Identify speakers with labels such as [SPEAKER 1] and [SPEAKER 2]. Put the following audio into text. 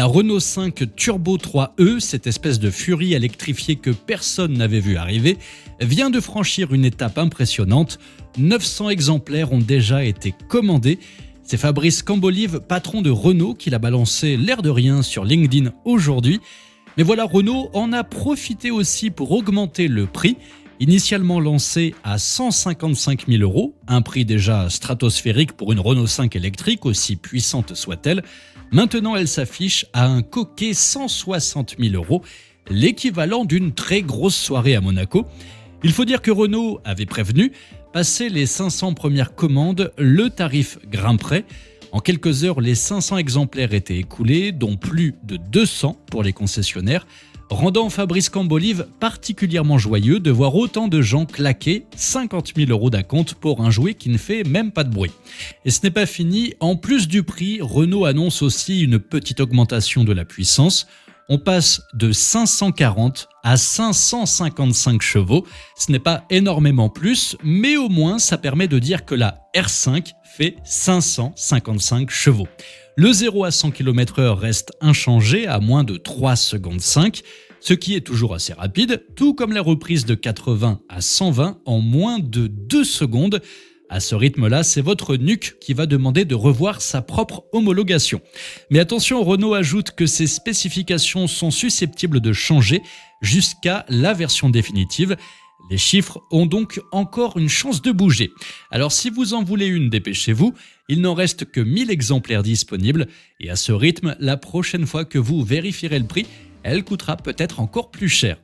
[SPEAKER 1] La Renault 5 Turbo 3E, cette espèce de furie électrifiée que personne n'avait vu arriver, vient de franchir une étape impressionnante. 900 exemplaires ont déjà été commandés. C'est Fabrice Cambolive, patron de Renault, qui l'a balancé l'air de rien sur LinkedIn aujourd'hui. Mais voilà, Renault en a profité aussi pour augmenter le prix. Initialement lancé à 155 000 €, un prix déjà stratosphérique pour une Renault 5 électrique, aussi puissante soit-elle. Maintenant, elle s'affiche à un coquet 160 000 €, l'équivalent d'une très grosse soirée à Monaco. Il faut dire que Renault avait prévenu, passé les 500 premières commandes, le tarif grimperait. En quelques heures, les 500 exemplaires étaient écoulés, dont plus de 200 pour les concessionnaires, rendant Fabrice Cambolive particulièrement joyeux de voir autant de gens claquer 50 000 € d'acompte pour un jouet qui ne fait même pas de bruit. Et ce n'est pas fini, en plus du prix, Renault annonce aussi une petite augmentation de la puissance. On passe de 540 à 555 chevaux. Ce n'est pas énormément plus, mais au moins ça permet de dire que la R5 fait 555 chevaux. Le 0 à 100 km/h reste inchangé à moins de 3 secondes 5, ce qui est toujours assez rapide, tout comme la reprise de 80 à 120 en moins de 2 secondes. À ce rythme-là, c'est votre nuque qui va demander de revoir sa propre homologation. Mais attention, Renault ajoute que ces spécifications sont susceptibles de changer jusqu'à la version définitive. Les chiffres ont donc encore une chance de bouger. Alors si vous en voulez une, dépêchez-vous, il n'en reste que 1000 exemplaires disponibles et à ce rythme, la prochaine fois que vous vérifierez le prix, elle coûtera peut-être encore plus cher.